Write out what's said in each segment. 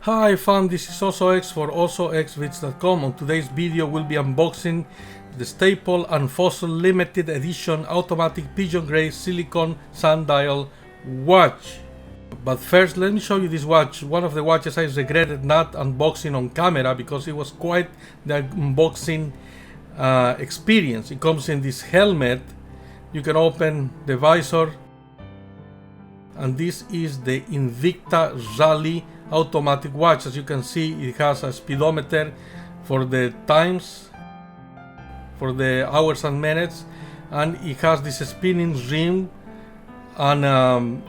Hi fam, this is OsoX for ZeroZeroXVids.com. On today's video we'll be unboxing the staple and fossil limited edition automatic Pigeon gray silicone sundial watch. But first let me show you this watch. One of the watches I regretted not unboxing on camera because it was quite the unboxing experience. It comes in this helmet. You can open the visor, and this is the INVICTA Rally automatic watch. As you can see, it has a speedometer for the times, for the hours and minutes, and it has this spinning rim and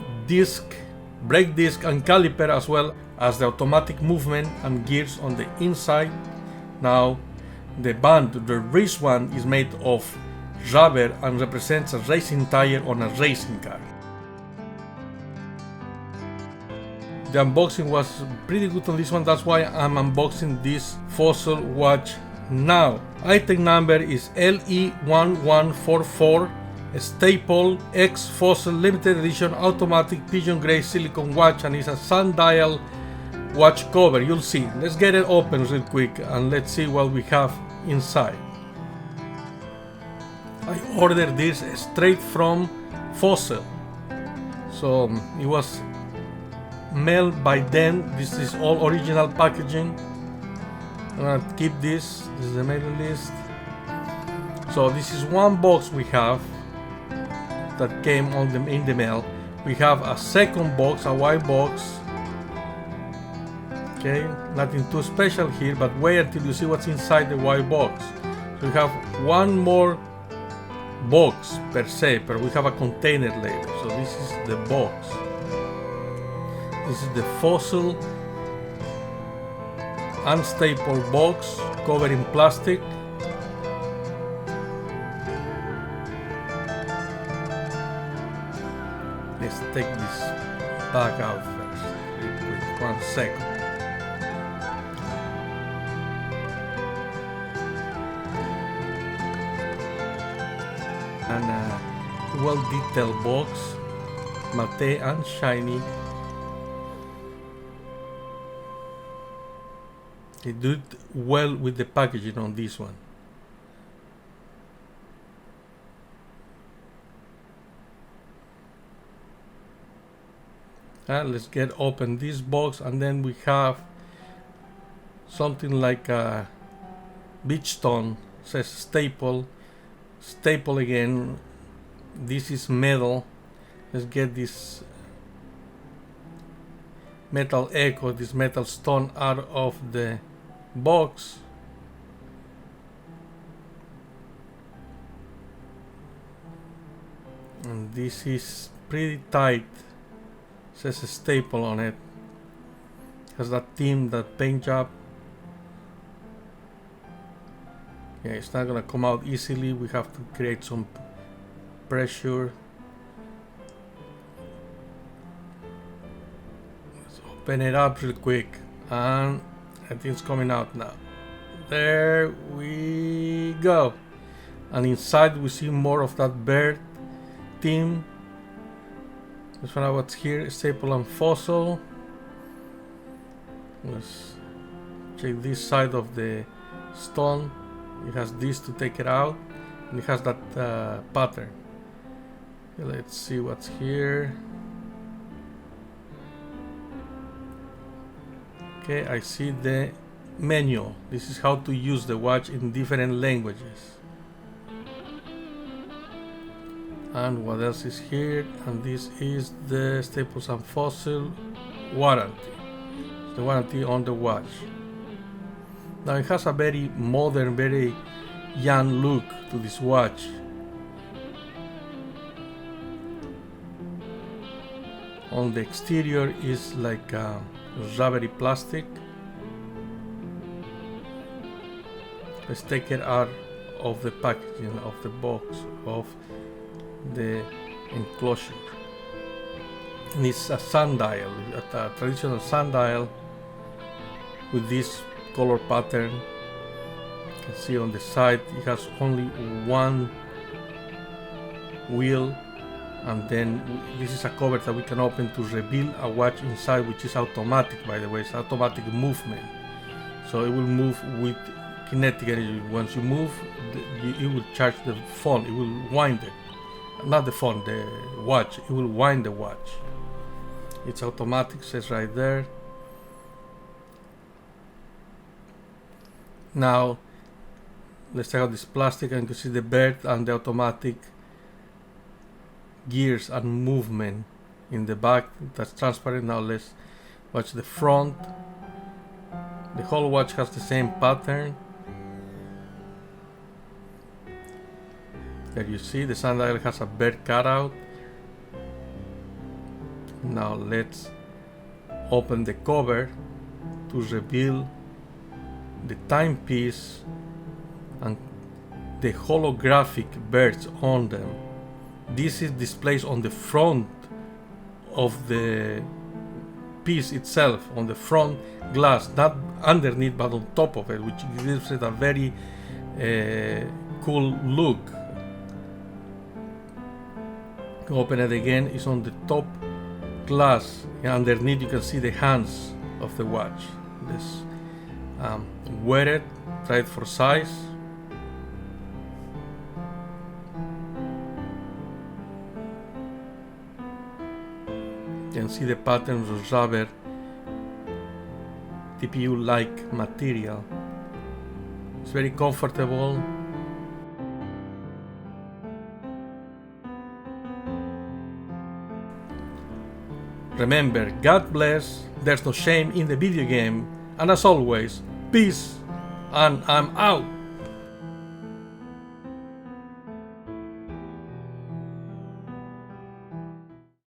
brake disc and caliper, as well as the automatic movement and gears on the inside. Now the band, the wrist one, is made of rubber and represents a racing tire on a racing car. The unboxing was pretty good on this one, that's why I'm unboxing this fossil watch now. Item number is LE1144, a staple X fossil limited edition automatic Pigeon gray silicone watch, and it's a sundial watch cover. You'll see. Let's get it open real quick and let's see what we have inside. I ordered this straight from Fossil, so it was mailed by them. This is all original packaging. I'm gonna keep this. This is the mailing list. So this is one box we have that came on in the mail. We have a second box, a white box. Okay, nothing too special here, but wait until you see what's inside the white box. So we have one more box per se, but we have a container later. So this is the box. This is the fossil unstaple box covered in plastic. Let's take this bag out first, real quick, 1 second. And a well-detailed box, matte and shiny. They did well with the packaging on this one. And let's get open this box, and then we have something like a beach stone. Says staple again. This is metal. Let's get this metal echo, this metal stone, out of the box. And this is pretty tight. Says a staple on it. Has that theme, that paint job. Yeah, it's not gonna come out easily. We have to create some pressure. Let's open it up real quick, and I think it's coming out now. There we go. And inside we see more of that bird theme. Let's find out what's here. Staple and fossil. Let's check this side of the stone. It has this to take it out, and it has that pattern. Okay, let's see what's here. Okay, I see the menu. This is how to use the watch in different languages. And what else is here? And this is the Staples and Fossil warranty. It's the warranty on the watch. Now it has a very modern, very young look to this watch. On the exterior is like rubbery plastic. Let's take it out of the packaging, of the box, of the enclosure. And it's a sundial, a traditional sundial with this color pattern. You can see on the side it has only one wheel and then this is a cover that we can open to reveal a watch inside, which is automatic, by the way. It's automatic movement, so it will move with kinetic energy. Once you move, it will charge the phone, it will wind it, not the phone, the watch, it will wind the watch. It's automatic, says right there. Now let's take out this plastic, and you can see the bird and the automatic gears and movement in the back. That's transparent. Now let's watch the front. The whole watch has the same pattern. There you see the sundial has a bird cutout. Now let's open the cover to reveal the timepiece and the holographic birds on them. This is displayed on the front of the piece itself, on the front glass, not underneath but on top of it, which gives it a very cool look. Open it again, it's on the top glass, and underneath you can see the hands of the watch. This wear it, try it for size. You can see the patterns of rubber, TPU-like material. It's very comfortable. Remember, God bless, there's no shame in the video game, and as always, peace, and I'm out.